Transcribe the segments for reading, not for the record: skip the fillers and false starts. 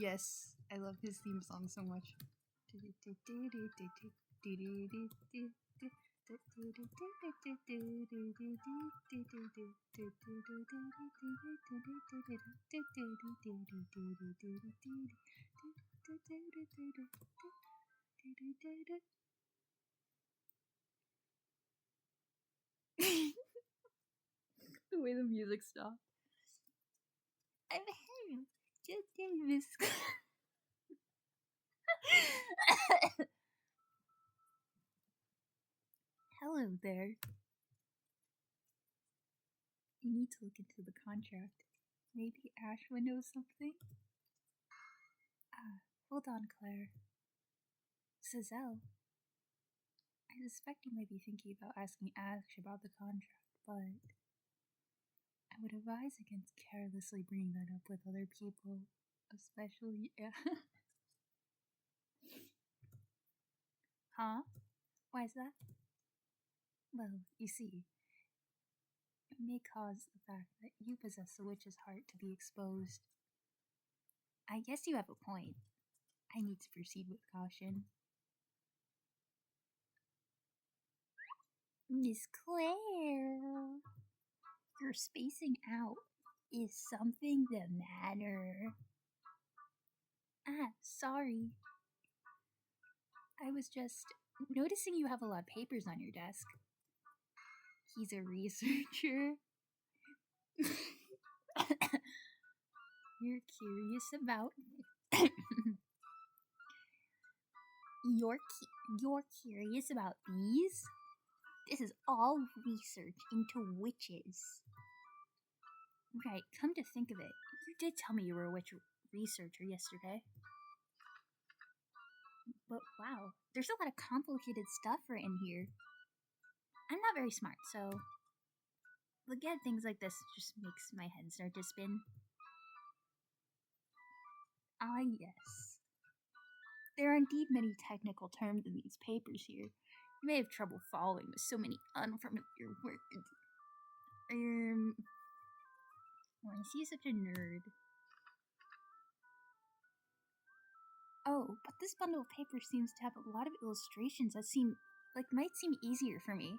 Yes, I love his theme song so much. The way the music stopped. I'm home. Just Miss. Hello there. You need to look into the contract. Maybe Ashwa knows something? Hold on, Claire. Giselle. I suspect you might be thinking about asking Ash about the contract, but I would advise against carelessly bringing that up with other people, especially. Huh? Why is that? Well, you see, it may cause the fact that you possess a witch's heart to be exposed. I guess you have a point. I need to proceed with caution. Miss Claire, you're spacing out. Is something the matter? Sorry. I was just noticing you have a lot of papers on your desk. He's a researcher. You're curious about. You're curious about these? This is all research into witches. Right, come to think of it, you did tell me you were a witch researcher yesterday. But wow, there's a lot of complicated stuff written here. I'm not very smart, so looking at things like this just makes my head start to spin. Ah, yes. There are indeed many technical terms in these papers here. You may have trouble following with so many unfamiliar words. Why is he such a nerd? Oh, but this bundle of paper seems to have a lot of illustrations that might seem easier for me.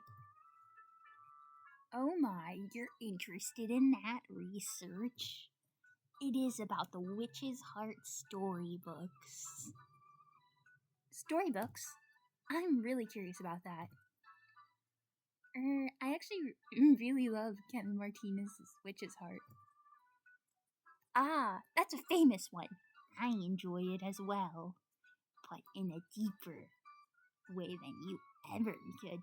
Oh my, you're interested in that research? It is about the Witch's Heart storybooks. Storybooks? I'm really curious about that. I actually really love Kevin Martinez's Witch's Heart. Ah, that's a famous one. I enjoy it as well, but in a deeper way than you ever could.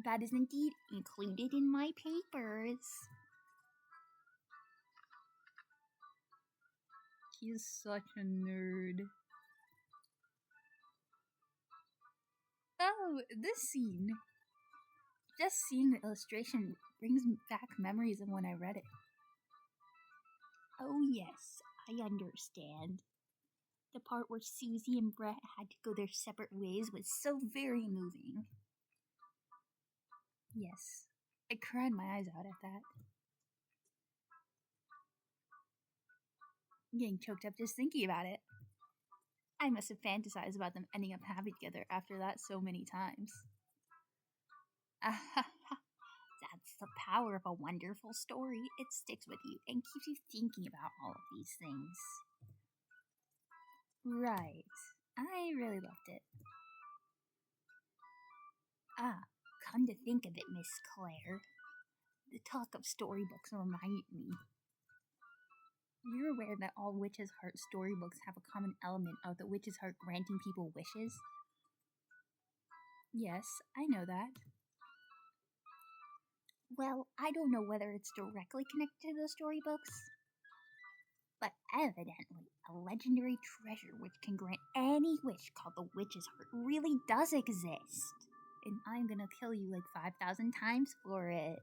That is indeed included in my papers. He's such a nerd. Oh, this scene. Just seeing the illustration brings back memories of when I read it. Oh yes, I understand. The part where Susie and Brett had to go their separate ways was so very moving. Yes, I cried my eyes out at that. I'm getting choked up just thinking about it. I must have fantasized about them ending up happy together after that so many times. That's the power of a wonderful story. It sticks with you and keeps you thinking about all of these things. Right. I really loved it. Come to think of it, Miss Claire, the talk of storybooks reminded me. You're aware that all Witch's Heart storybooks have a common element of the Witch's Heart granting people wishes? Yes, I know that. Well, I don't know whether it's directly connected to the storybooks, but evidently a legendary treasure which can grant any wish called the Witch's Heart really does exist. And I'm gonna kill you like 5,000 times for it.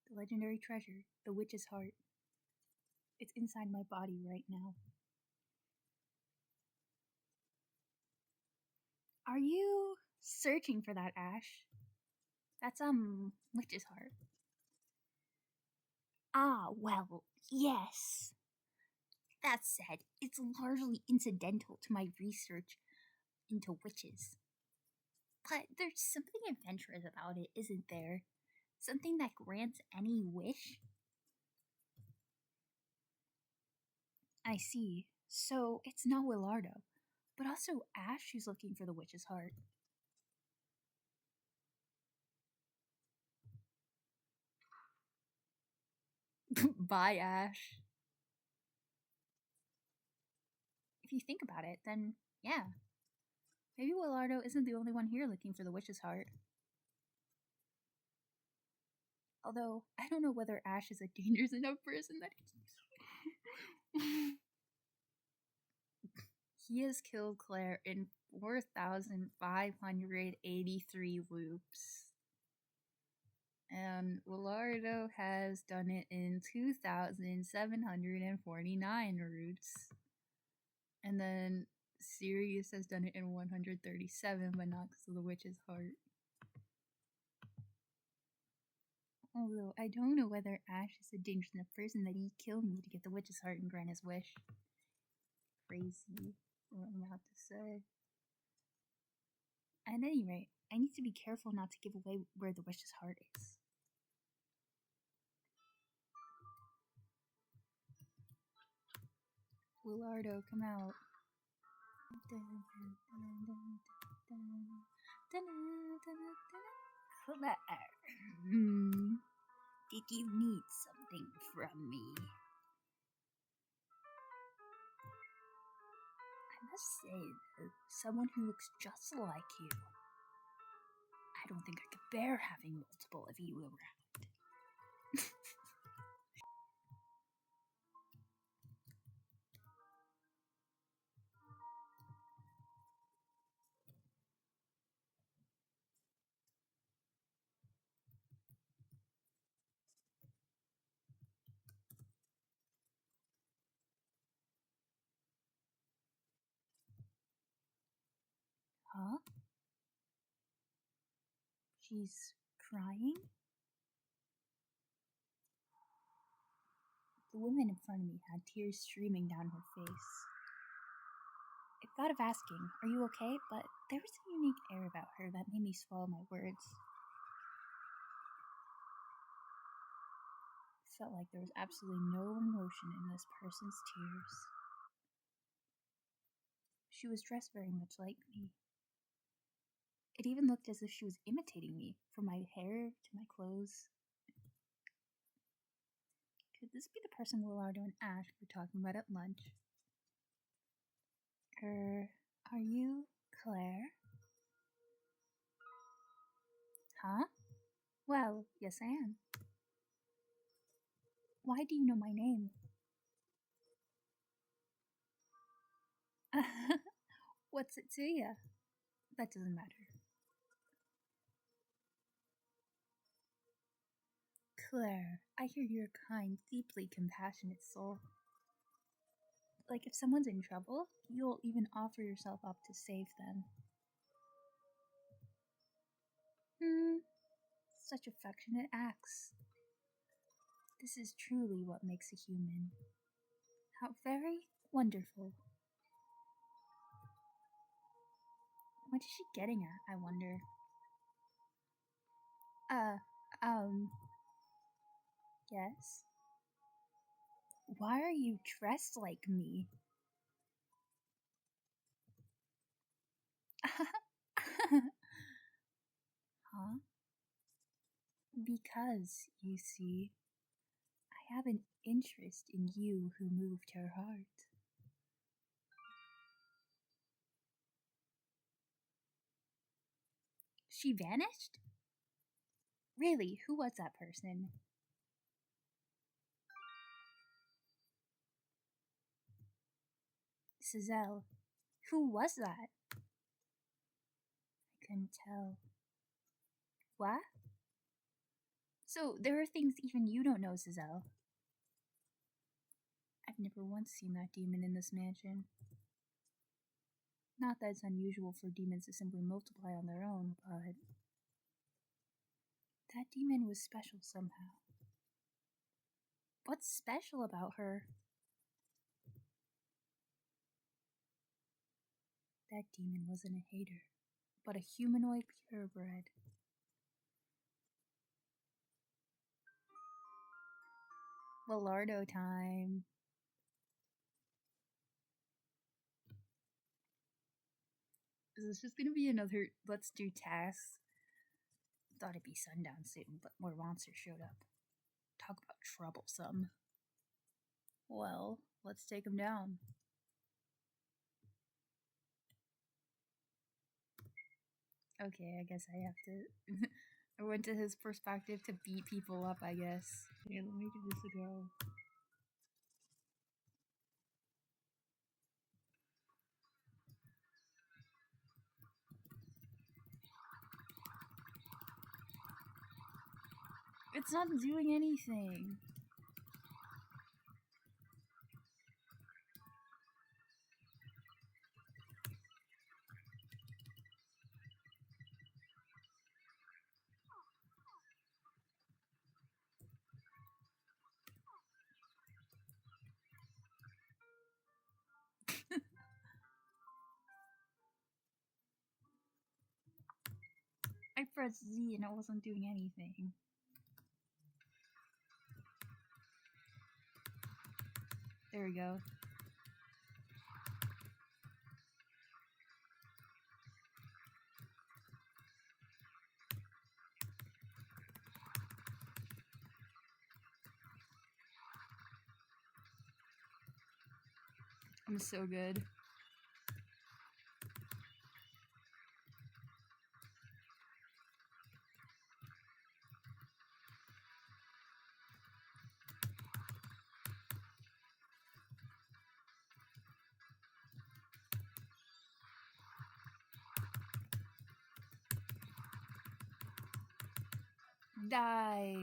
The legendary treasure, the Witch's Heart. It's inside my body right now. Are you searching for that ash? That's, witch's heart. Ah, well, yes. That said, it's largely incidental to my research into witches. But there's something adventurous about it, isn't there? Something that grants any wish? I see. So it's not Wilardo, but also Ash who's looking for the witch's heart. Bye, Ash. If you think about it, then yeah. Maybe Wilardo isn't the only one here looking for the witch's heart. Although, I don't know whether Ash is a dangerous enough person that he has killed Claire in 4,583 loops. And Wilardo has done it in 2,749 routes. And then Sirius has done it in 137, but not because of the witch's heart. Although, I don't know whether Ash is a dangerous enough person that he'd kill me to get the witch's heart and grant his wish. Crazy, what I'm about to say. At any rate, I need to be careful not to give away where the witch's heart is. Wilardo, come out. Claire, did you need something from me? I must say, though, someone who looks just like you. I don't think I could bear having multiple of you around. Huh? She's crying? The woman in front of me had tears streaming down her face. I thought of asking, "Are you okay?" but there was a unique air about her that made me swallow my words. It felt like there was absolutely no emotion in this person's tears. She was dressed very much like me. It even looked as if she was imitating me, from my hair to my clothes. Could this be the person Wilardo and Ash were talking about at lunch? Are you Claire? Huh? Well, yes I am. Why do you know my name? What's it to you? That doesn't matter. Claire, I hear you're a kind, deeply compassionate soul. Like if someone's in trouble, you'll even offer yourself up to save them. Such affectionate acts. This is truly what makes a human. How very wonderful. What is she getting at, I wonder? Yes? Why are you dressed like me? Huh? Because, you see, I have an interest in you who moved her heart. She vanished? Really, who was that person? Sazelle. Who was that? I couldn't tell. What? So, there are things even you don't know, Sazelle. I've never once seen that demon in this mansion. Not that it's unusual for demons to simply multiply on their own, but that demon was special somehow. What's special about her? That demon wasn't a hater, but a humanoid purebred. Wilardo time. Is this just gonna be another let's do tasks? Thought it'd be sundown soon, but more monsters showed up. Talk about troublesome. Well, let's take them down. Okay, I guess I have to. I went to his perspective to beat people up, I guess. Here, let me give this a go. It's not doing anything. I pressed Z and it wasn't doing anything. There we go. I'm so good. Die.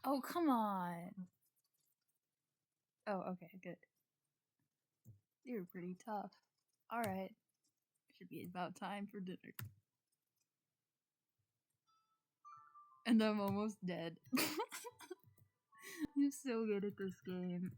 Oh, come on. Oh, okay, good. They were pretty tough. Alright. Should be about time for dinner. And I'm almost dead. I'm so good at this game.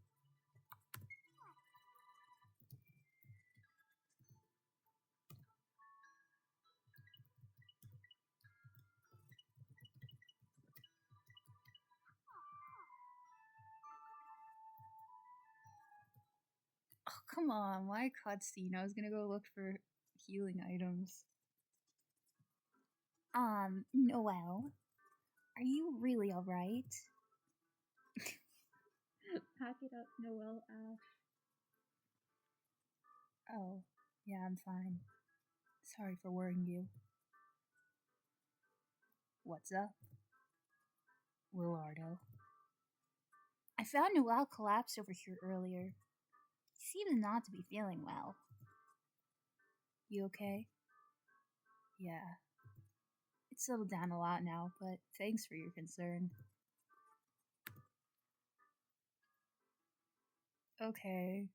Oh, come on. Why cutscene? I was gonna go look for healing items. Noelle, are you really alright? Pack it up, Noelle Ash. Oh, yeah, I'm fine. Sorry for worrying you. What's up? Wilardo. I found Noelle collapsed over here earlier. He seems not to be feeling well. You okay? Yeah. It's settled down a lot now, but thanks for your concern. Okay.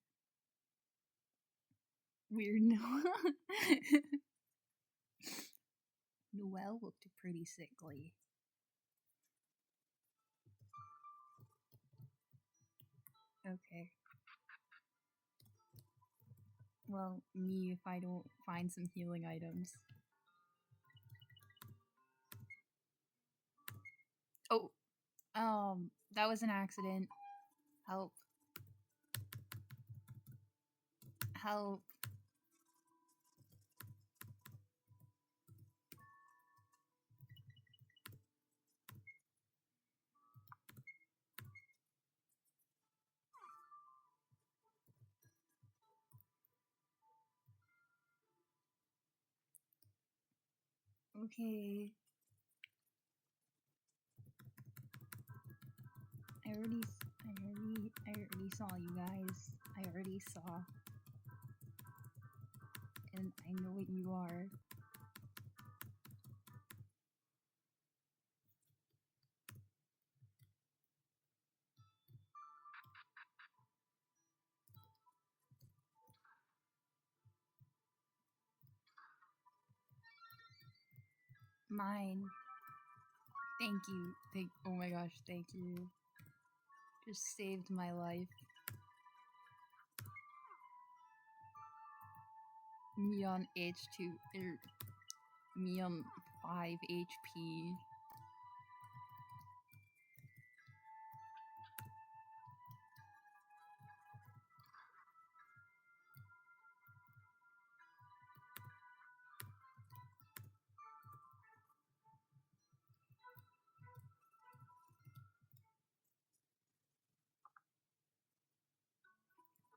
Weird Noelle. Noelle looked pretty sickly. Okay. Well, me if I don't find some healing items. Oh, that was an accident. Help. Help. Okay. I already saw you guys. I already saw. And I know what you are. Mine. Thank you. Oh my gosh, thank you. Just saved my life. Me on H2, me on 5 HP.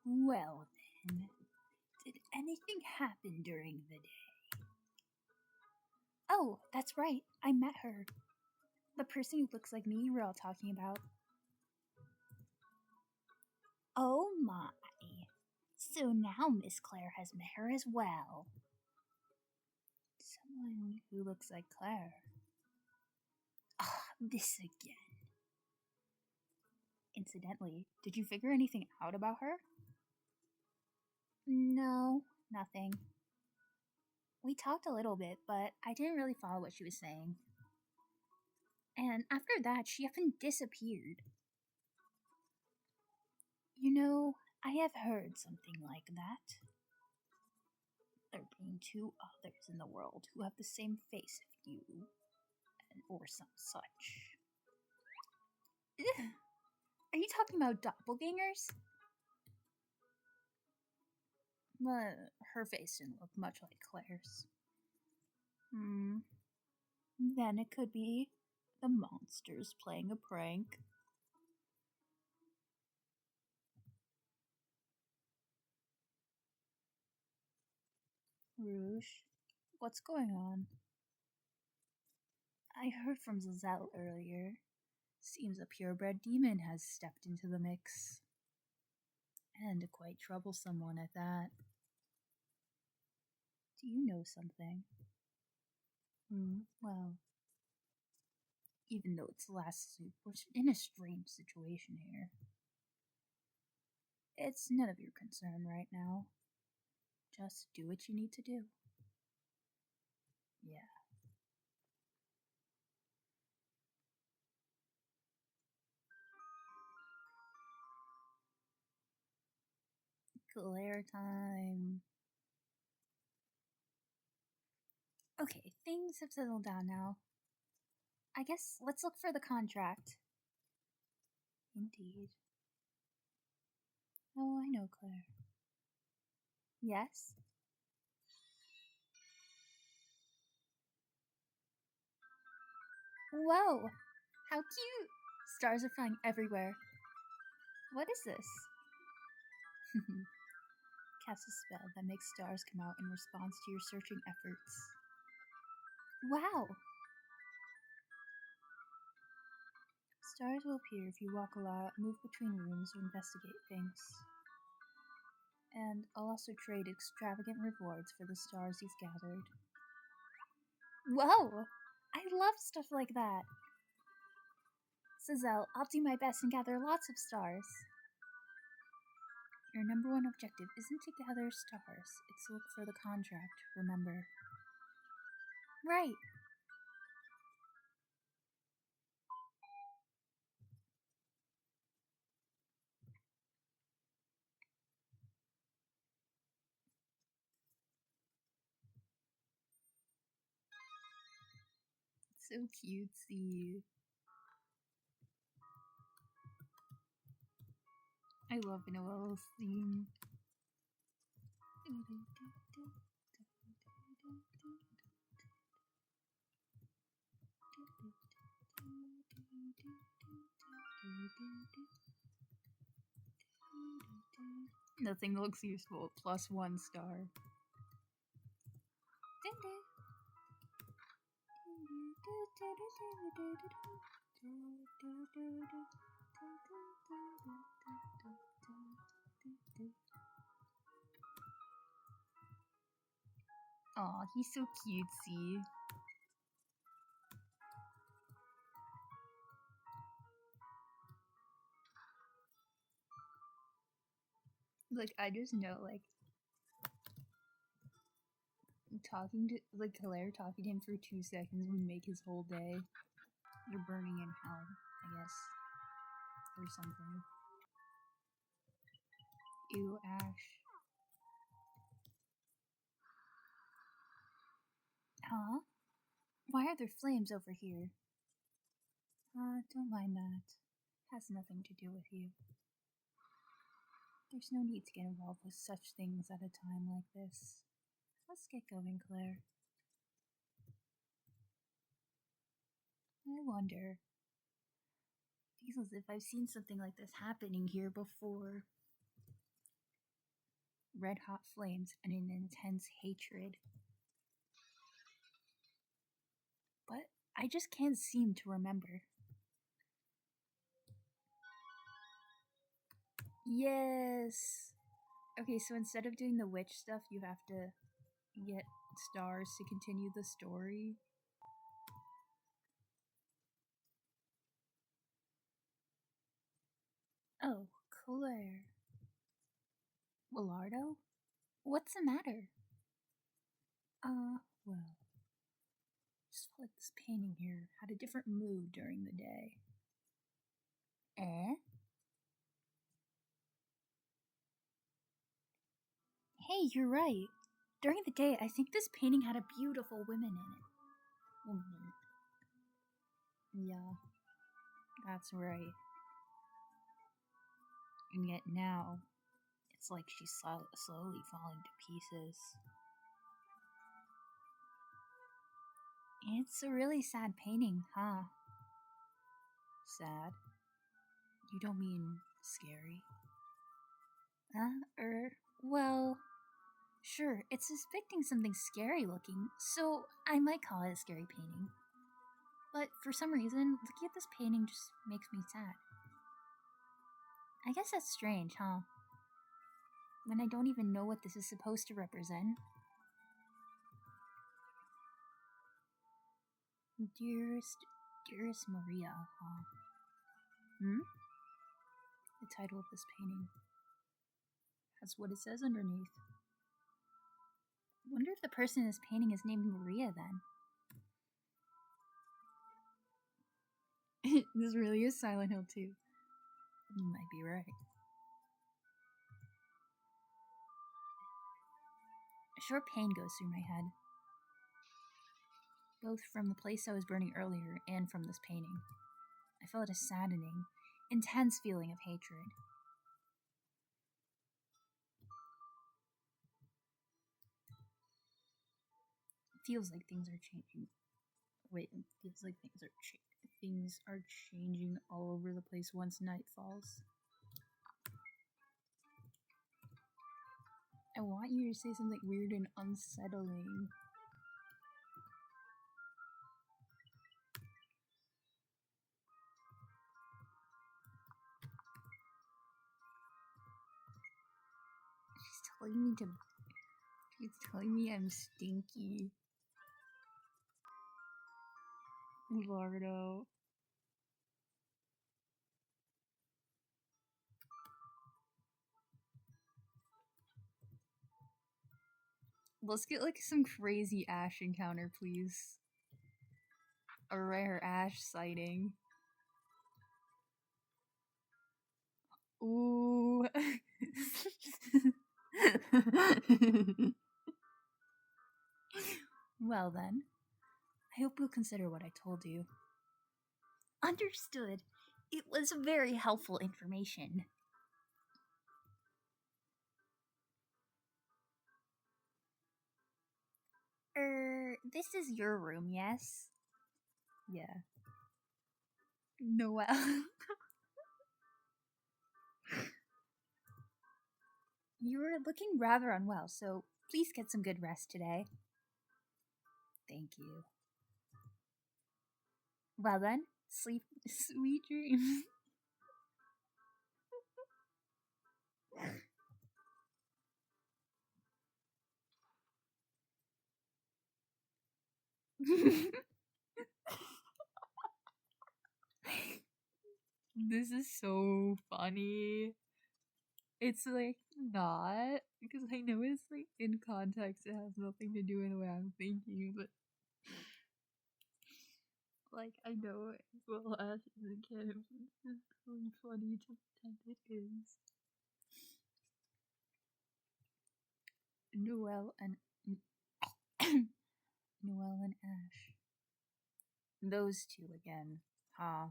Well then, did anything happen during the day? Oh, that's right, I met her. The person who looks like me you were all talking about. Oh my. So now Miss Claire has met her as well. Someone who looks like Claire. Ah, this again. Incidentally, did you figure anything out about her? No, nothing. We talked a little bit, but I didn't really follow what she was saying. And after that, she even disappeared. You know, I have heard something like that. There being two others in the world who have the same face as you, or some such. Ugh. Are you talking about doppelgangers? Her face didn't look much like Claire's. Then it could be the monsters playing a prank. Rouge, what's going on? I heard from Zazelle earlier. Seems a purebred demon has stepped into the mix. And a quite troublesome one at that. Do you know something? Well, even though it's last soup, we're in a strange situation here. It's none of your concern right now. Just do what you need to do. Yeah. Glare time. Okay, things have settled down now. I guess let's look for the contract. Indeed. Oh, I know, Claire. Yes? Whoa! How cute! Stars are flying everywhere. What is this? Cast a spell that makes stars come out in response to your searching efforts. Wow! Stars will appear if you walk a lot, move between rooms, or investigate things. And I'll also trade extravagant rewards for the stars you've gathered. Whoa! I love stuff like that! Zazelle, I'll do my best and gather lots of stars. Your number one objective isn't to gather stars, it's to look for the contract, remember? Right. So cutesy. I love Noelle's theme. Nothing looks useful. +1 star. Aw, he's so cutesy. Like, I just know, like, talking to, like, Claire talking to him for 2 seconds would make his whole day. You're burning in hell, I guess. Or something. Ew, Ash. Huh? Why are there flames over here? Don't mind that. Has nothing to do with you. There's no need to get involved with such things at a time like this. Let's get going, Claire. I wonder. Feels as if I've seen something like this happening here before. Red hot flames and an intense hatred. But I just can't seem to remember. Yes! Okay, so instead of doing the witch stuff, you have to get stars to continue the story. Oh, Claire. Wilardo? What's the matter? Well, just felt like this painting here had a different mood during the day. Eh? Hey, you're right. During the day, I think this painting had a beautiful woman in it. Woman. Yeah, that's right. And yet now, it's like she's slowly falling to pieces. It's a really sad painting, huh? Sad? You don't mean scary? Well, sure, it's depicting something scary looking, so I might call it a scary painting. But for some reason, looking at this painting just makes me sad. I guess that's strange, huh? When I don't even know what this is supposed to represent. Dearest Maria, huh? The title of this painting has what it says underneath. I wonder if the person in this painting is named Maria then. This really is Silent Hill 2. You might be right. A short pain goes through my head. Both from the place I was burning earlier and from this painting. I felt a saddening, intense feeling of hatred. It feels like things are changing. Wait, it feels like things are changing all over the place once night falls. I want you to say something weird and unsettling. She's telling me I'm stinky. Wilardo. Let's get like some crazy Ash encounter, please. A rare Ash sighting. Ooh. Well then, I hope you'll consider what I told you. Understood. It was very helpful information. This is your room, yes? Yeah. Noel. You were looking rather unwell, so please get some good rest today. Thank you. Well then, sleep sweet dreams. This is so funny. It's like not because I know it's like in context it has nothing to do with the way I'm thinking, but like I know as well as a kid it was just really funny to pretend it is. Noelle and Noelle and Ash. Those two again. Huh.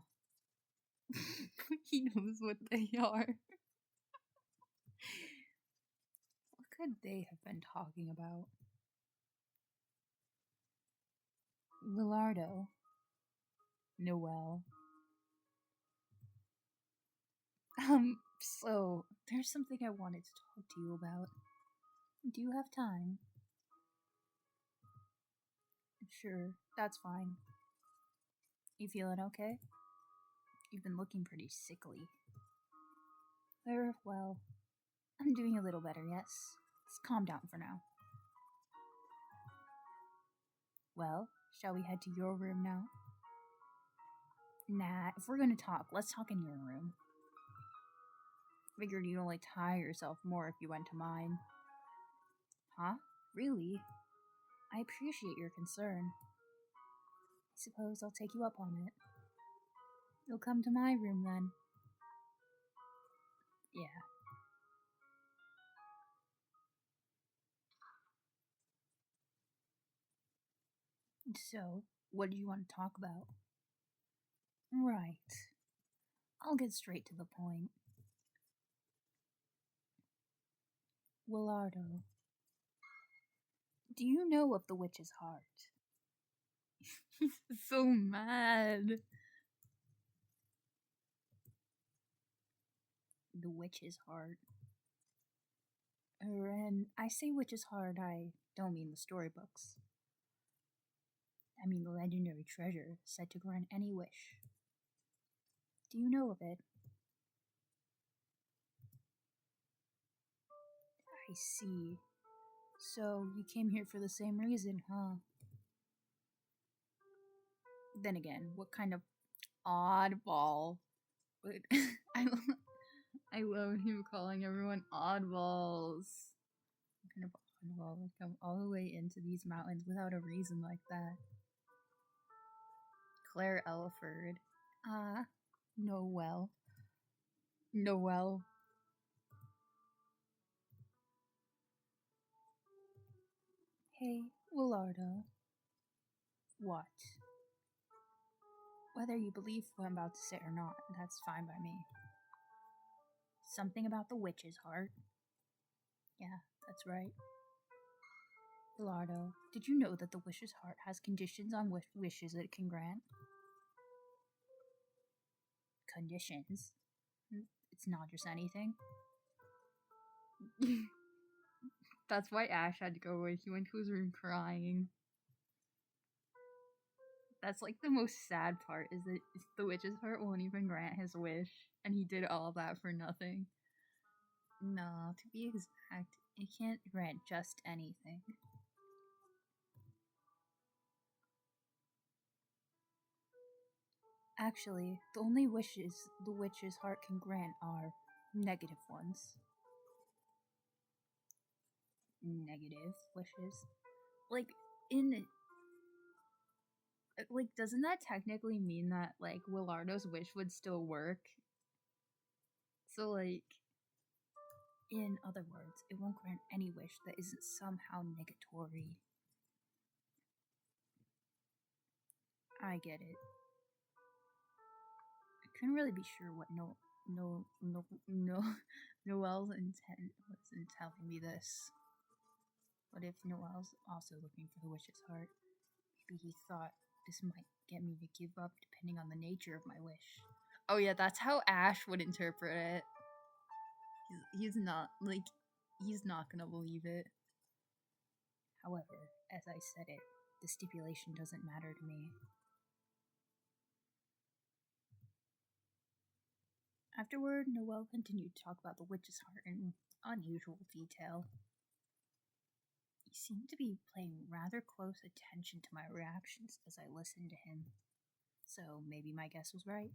He knows what they are. What could they have been talking about? Wilardo. Noelle. So there's something I wanted to talk to you about. Do you have time? Sure, that's fine. You feeling okay? You've been looking pretty sickly. Well, I'm doing a little better, yes. Let's calm down for now. Well, shall we head to your room now? Nah, if we're gonna talk, let's talk in your room. Figured you'd only tire yourself more if you went to mine. Huh? Really? I appreciate your concern. I suppose I'll take you up on it. You'll come to my room then. Yeah. So, what do you want to talk about? Right. I'll get straight to the point. Willardo, do you know of the witch's heart? He's so mad. The witch's heart. And I say witch's heart, I don't mean the storybooks. I mean the legendary treasure said to grant any wish. Do you know of it? I see. So you came here for the same reason, huh? Then again, what kind of oddball would I? I love him calling everyone oddballs. What kind of oddball would come all the way into these mountains without a reason like that? Claire Elliford. Noelle. Noelle. Hey, Willardo. What? Whether you believe what I'm about to say or not, that's fine by me. Something about the witch's heart. Yeah, that's right. Willardo, did you know that the witch's heart has conditions on wishes it can grant? Conditions? It's not just anything. That's why Ash had to go away. He went to his room crying. That's like the most sad part is that the witch's heart won't even grant his wish, and he did all that for nothing. No, to be exact, it can't grant just anything. Actually, the only wishes the witch's heart can grant are negative ones. Negative wishes? Like, in. Like, doesn't that technically mean that, like, Willardo's wish would still work? So, like. In other words, it won't grant any wish that isn't somehow negatory. I get it. I couldn't really be sure what Noelle's intent was in telling me this. What if Noelle's also looking for the witch's heart? Maybe he thought this might get me to give up depending on the nature of my wish. Oh yeah, that's how Ash would interpret it. He's not, like, he's not gonna believe it. However, as I said it, the stipulation doesn't matter to me. Afterward, Noelle continued to talk about the witch's heart in unusual detail. He seemed to be paying rather close attention to my reactions as I listened to him, so maybe my guess was right.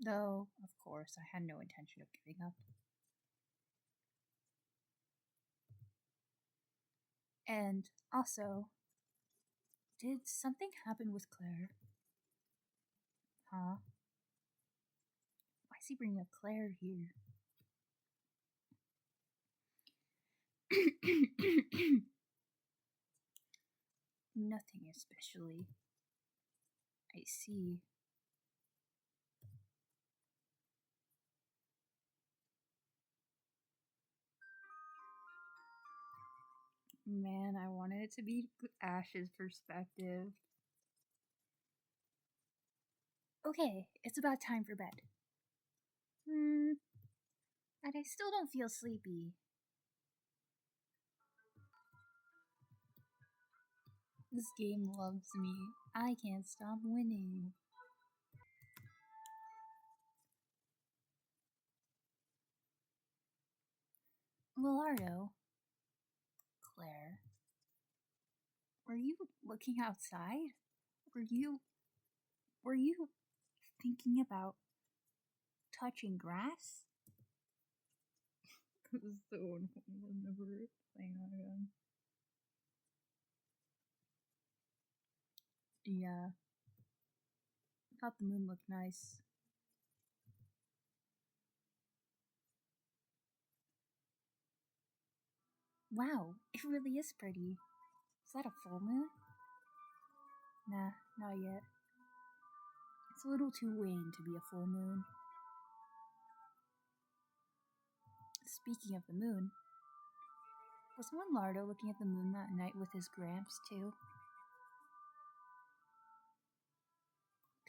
Though, of course, I had no intention of giving up. And also, did something happen with Claire? Huh? Why is he bringing up Claire here? Nothing especially. I see. Man, I wanted it to be Ash's perspective. Okay, it's about time for bed. And I still don't feel sleepy. This game loves me. I can't stop winning. Wilardo, Claire, were you looking outside? Were you thinking about touching grass? It was so unfunny. I'm never playing that again. Yeah. I thought the moon looked nice. Wow, it really is pretty. Is that a full moon? Nah, not yet. It's a little too wan to be a full moon. Speaking of the moon, was Wilardo looking at the moon that night with his Gramps too?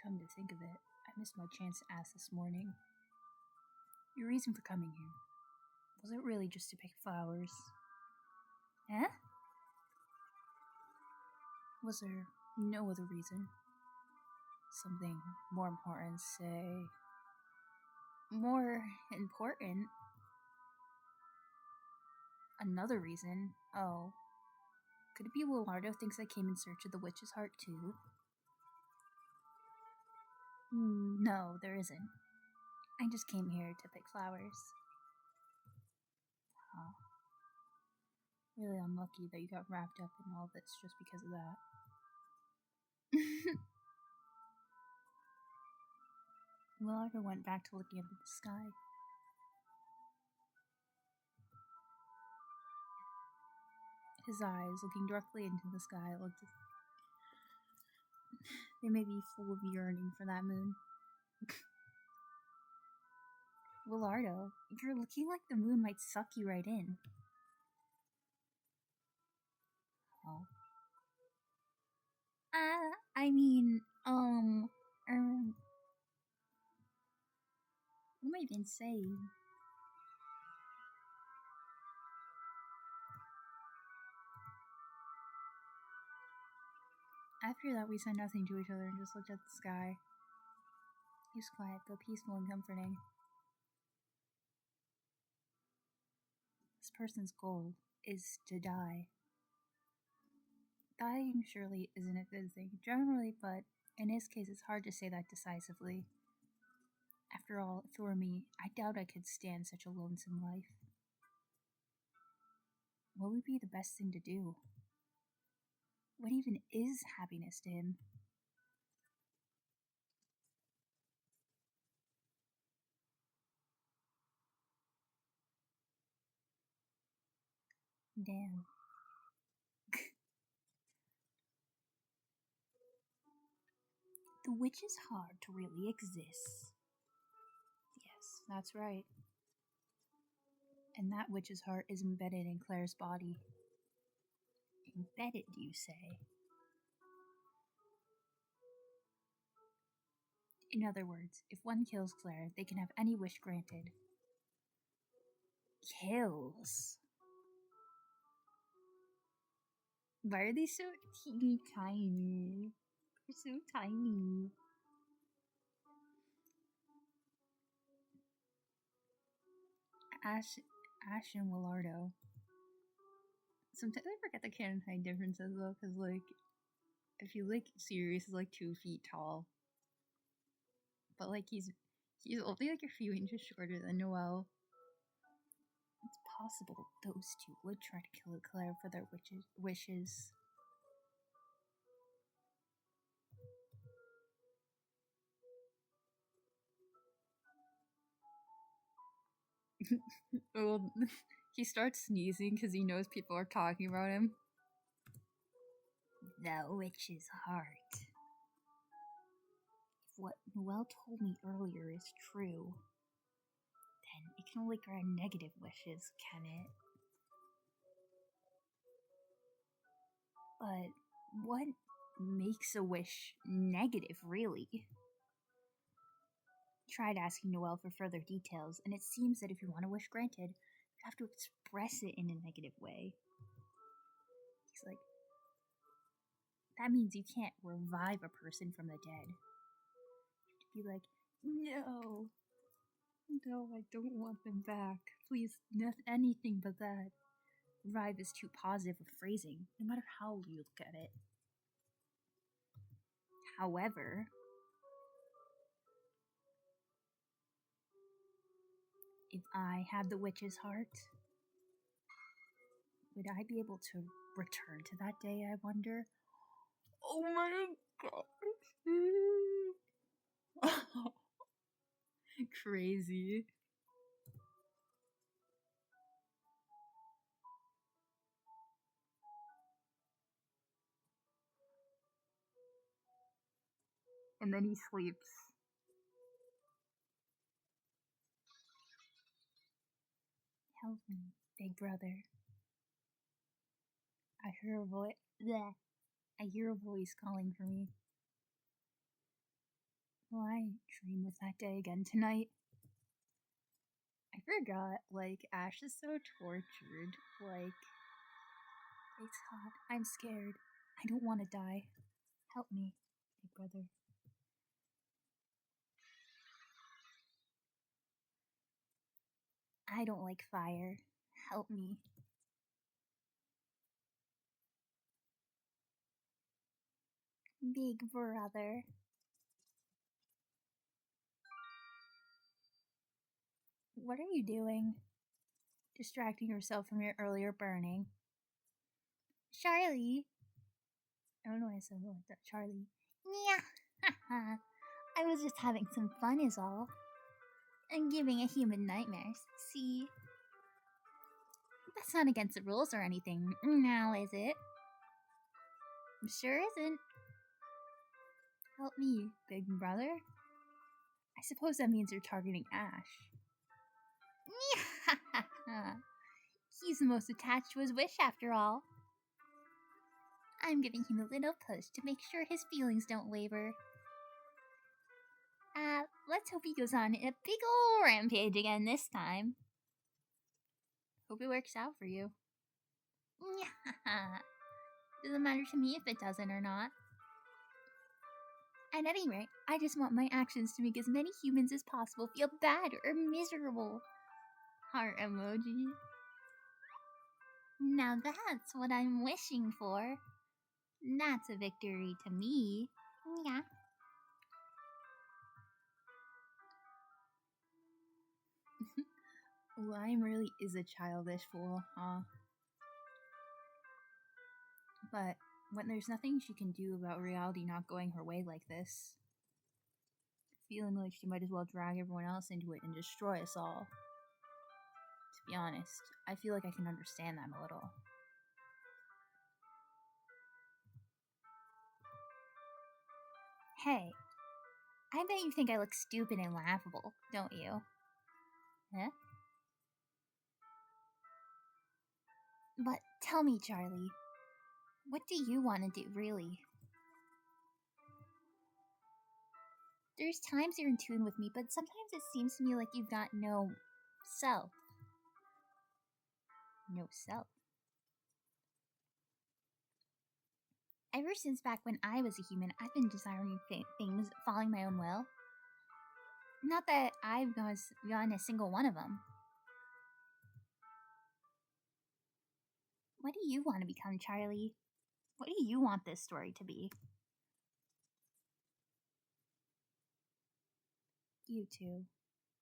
Come to think of it, I missed my chance to ask this morning. Your reason for coming here, was it really just to pick flowers? Eh? Was there no other reason? Something more important, say. More important? Another reason? Oh. Could it be Wilardo thinks I came in search of the witch's heart too? No, there isn't. I just came here to pick flowers. Huh. Really unlucky that you got wrapped up in all this just because of that. Wilardo went back to looking up at the sky. His eyes, looking directly into the sky, they may be full of yearning for that moon. Wilardo, you're looking like the moon might suck you right in. Oh. I mean, what am I even saying? After that, we said nothing to each other and just looked at the sky. He was quiet, though peaceful and comforting. This person's goal is to die. Dying surely isn't a good thing, generally, but in his case, it's hard to say that decisively. After all, if it were me, I doubt I could stand such a lonesome life. What would be the best thing to do? What even is happiness to him? Damn. The witch's heart really exists. Yes, that's right. And that witch's heart is embedded in Claire's body. Embedded, you say? In other words, if one kills Claire, they can have any wish granted. Kills? Why are they so teeny tiny? They're so tiny. Ash and Wilardo. Sometimes I forget the canon height differences though, because like, I feel like Sirius is like 2 feet tall, but like he's only like a few inches shorter than Noelle. It's possible those two would try to kill Claire for their wishes. Well, he starts sneezing because he knows people are talking about him. The witch's heart. If what Noelle told me earlier is true, then it can only grant negative wishes, can it? But what makes a wish negative, really? Tried asking Noelle for further details, and it seems that if you want a wish granted, you have to express it in a negative way. He's like, that means you can't revive a person from the dead. You have to be like, no, I don't want them back. Please, anything but that. Revive is too positive of phrasing, no matter how you look at it. However, if I had the witch's heart, would I be able to return to that day, I wonder? Oh my god. Crazy. And then he sleeps. Help me, big brother. I hear a voice. I hear a voice calling for me. Will I dream of that day again tonight? I forgot, like, Ash is so tortured. Like, it's hot. I'm scared. I don't want to die. Help me, big brother. I don't like fire. Help me. Big brother. What are you doing? Distracting yourself from your earlier burning. Charlie. I don't know why I said like that. Charlie. Yeah. I was just having some fun is all. And giving a human nightmares. See? That's not against the rules or anything, now is it? Sure isn't. Help me, big brother. I suppose that means you're targeting Ash. He's the most attached to his wish after all. I'm giving him a little push to make sure his feelings don't waver. Let's hope he goes on a big ol' rampage again this time. Hope it works out for you. Doesn't matter to me if it doesn't or not. At any rate, I just want my actions to make as many humans as possible feel bad or miserable. Heart emoji. Now that's what I'm wishing for. That's a victory to me. Yeah. Lime really is a childish fool, huh? But when there's nothing she can do about reality not going her way like this, feeling like she might as well drag everyone else into it and destroy us all. To be honest, I feel like I can understand that a little. Hey, I bet you think I look stupid and laughable, don't you? Huh? But tell me, Charlie, what do you want to do, really? There's times you're in tune with me, but sometimes it seems to me like you've got no self. No self. Ever since back when I was a human, I've been desiring things, following my own will. Not that I've gone a single one of them. What do you want to become, Charlie? What do you want this story to be? You too.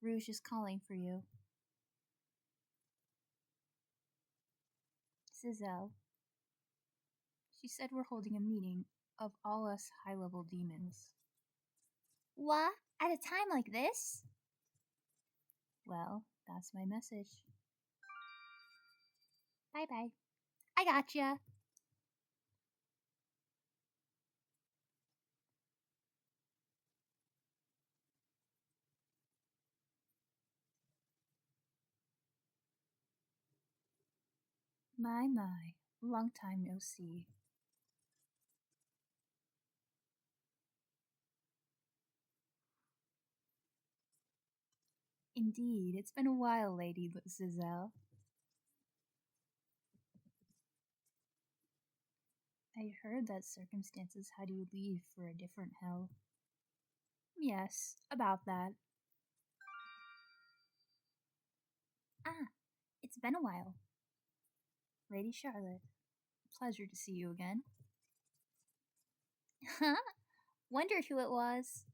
Rouge is calling for you. Zizel. She said we're holding a meeting of all us high-level demons. What? At a time like this? Well, that's my message. Bye-bye. I gotcha. My, long time no see. Indeed, it's been a while, Lady Zizel. I heard that circumstances had you leave for a different hell. Yes, about that. Ah, it's been a while. Lady Charlotte, pleasure to see you again. Huh? Wondered who it was.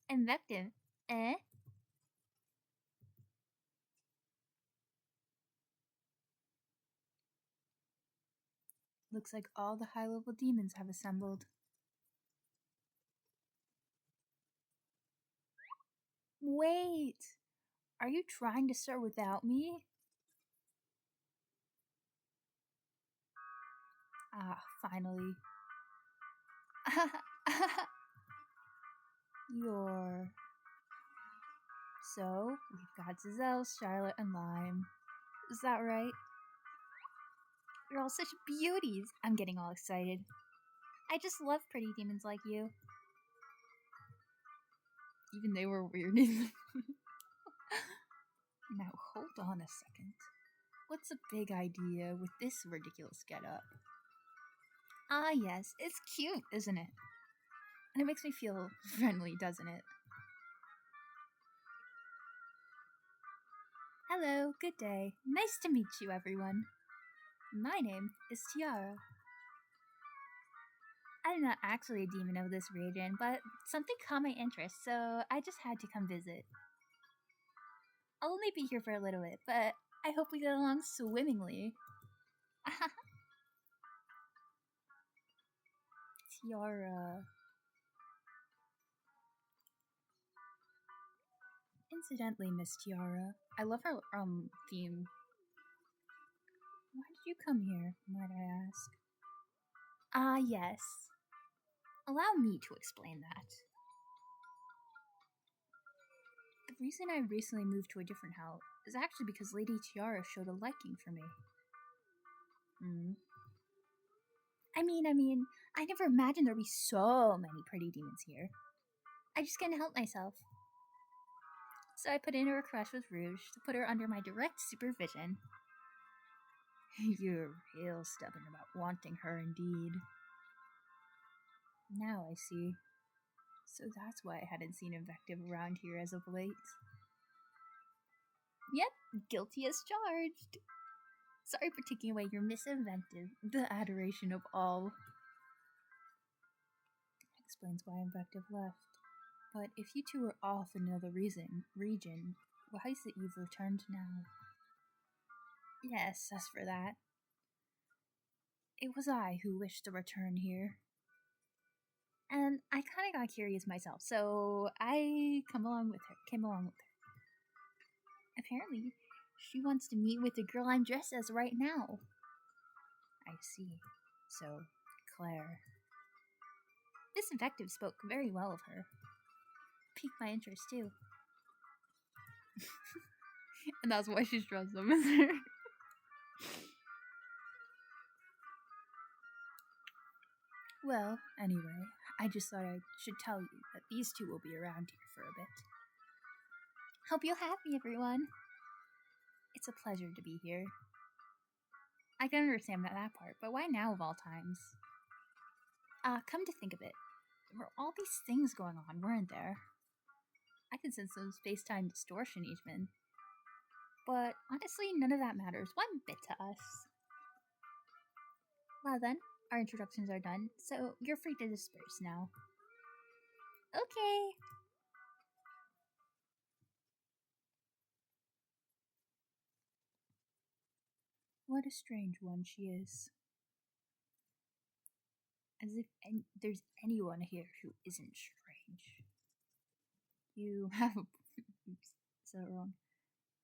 Invective, eh? Looks like all the high-level demons have assembled. Wait! Are you trying to start without me? Ah, finally. You're... So, we've got Zizel, Charlotte, and Lime. Is that right? You're all such beauties. I'm getting all excited. I just love pretty demons like you. Even they were weird. Now, hold on a second. What's the big idea with this ridiculous getup? Ah, yes, it's cute, isn't it? And it makes me feel friendly, doesn't it? Hello, good day. Nice to meet you, everyone. My name is Tiara. I'm not actually a demon of this region, but something caught my interest, so I just had to come visit. I'll only be here for a little bit, but I hope we get along swimmingly. Tiara. Incidentally, Miss Tiara, I love her theme. Why did you come here, might I ask? Ah, yes. Allow me to explain that. The reason I recently moved to a different house is actually because Lady Tiara showed a liking for me. I mean, I never imagined there'd be so many pretty demons here. I just couldn't help myself. So I put in a request with Rouge to put her under my direct supervision. You're real stubborn about wanting her, indeed. Now I see. So that's why I hadn't seen Invective around here as of late. Yep, guilty as charged. Sorry for taking away your Miss Invective, the adoration of all. Explains why Invective left. But if you two are off in another region, why is it you've returned now? Yes, as for that, it was I who wished to return here. And I kind of got curious myself, so I came along with her. Apparently, she wants to meet with the girl I'm dressed as right now. I see. So, Claire. This Invective spoke very well of her. Piqued my interest, too. And that's why she's dressed up as her. Well, anyway, I just thought I should tell you that these two will be around here for a bit. Hope you're happy, everyone. It's a pleasure to be here. I can understand that part, but why now of all times? Come to think of it, there were all these things going on, weren't there? I could sense some space-time distortion even. But honestly, none of that matters one bit to us. Well then, our introductions are done, so you're free to disperse now. Okay. What a strange one she is. As if there's anyone here who isn't strange. You have a... Oops, said it wrong.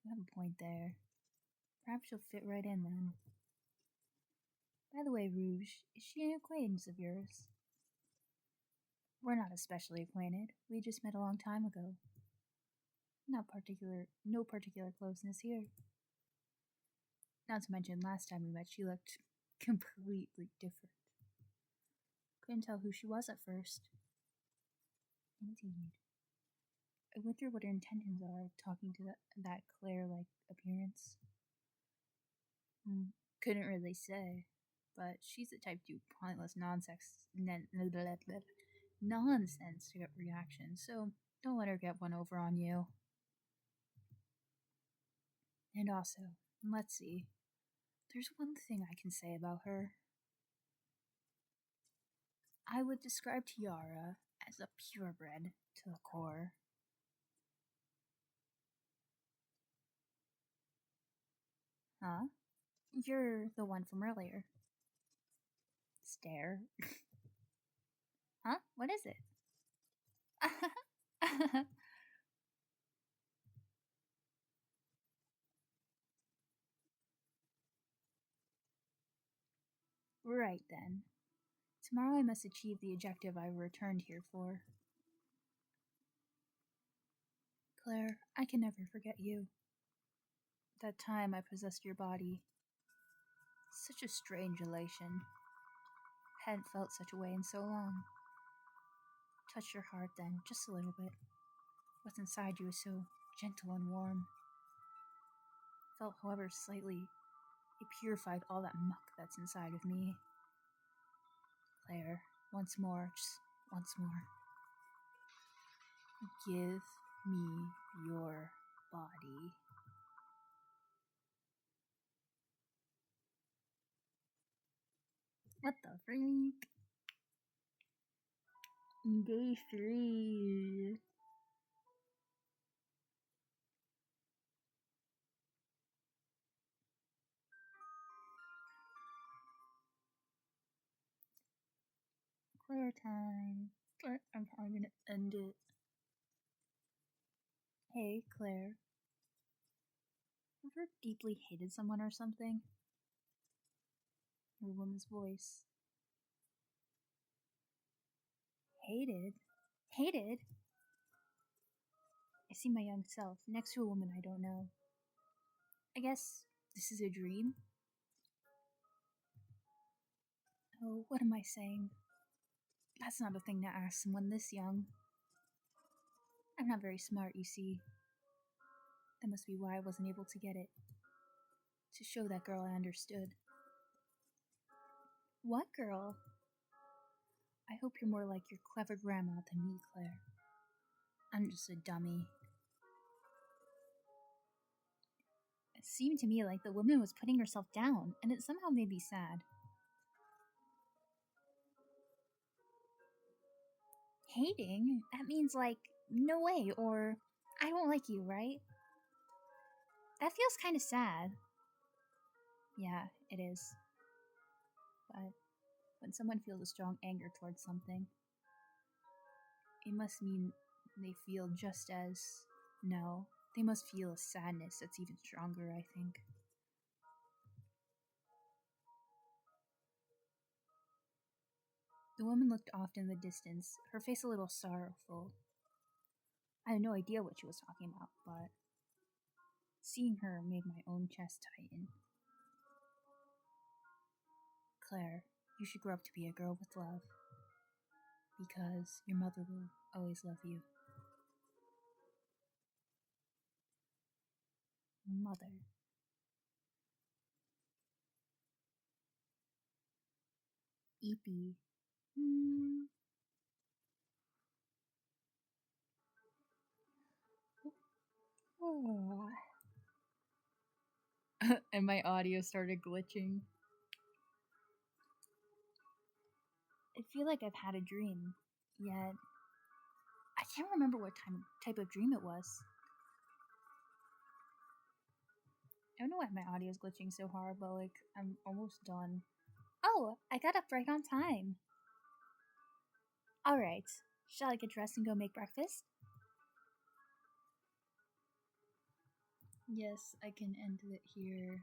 You have a point there. Perhaps she'll fit right in then. By the way, Rouge, is she an acquaintance of yours? We're not especially acquainted. We just met a long time ago. No particular closeness here. Not to mention, last time we met, she looked completely different. Couldn't tell who she was at first. Indeed. I wonder what her intentions are of talking to that Claire-like appearance. Couldn't really say, but she's the type to do pointless nonsense to get reaction, so don't let her get one over on you. And also, let's see, there's one thing I can say about her. I would describe Tiara as a purebred to the core. Huh? You're the one from earlier. Stare. Huh? What is it? Right then. Tomorrow I must achieve the objective I returned here for. Claire, I can never forget you. That time I possessed your body. Such a strange elation. Hadn't felt such a way in so long. Touched your heart then, just a little bit. What's inside you is so gentle and warm. Felt, however, slightly, it purified all that muck that's inside of me. Claire, once more, just once more. Give me your body. What the freak? Day 3. Claire time. I'm probably gonna end it. Hey, Claire. Ever deeply hated someone or something? Her woman's voice. Hated? Hated? I see my young self next to a woman I don't know. I guess this is a dream? Oh, what am I saying? That's not a thing to ask someone this young. I'm not very smart, you see. That must be why I wasn't able to get it. To show that girl I understood. What girl? I hope you're more like your clever grandma than me, Claire. I'm just a dummy. It seemed to me like the woman was putting herself down, and it somehow made me sad. Hating? That means like, no way, or I don't like you, right? That feels kind of sad. Yeah, it is. But when someone feels a strong anger towards something, it must mean they feel just as... No, they must feel a sadness that's even stronger, I think. The woman looked off in the distance, her face a little sorrowful. I had no idea what she was talking about, but seeing her made my own chest tighten. Claire, you should grow up to be a girl with love, because your mother will always love you. Mother. Eepy. Oh. And my audio started glitching. I feel like I've had a dream, yet I can't remember what type of dream it was. I don't know why my audio is glitching so hard, but like I'm almost done. Oh, I got up right on time. Alright, shall I get dressed and go make breakfast? Yes, I can end it here.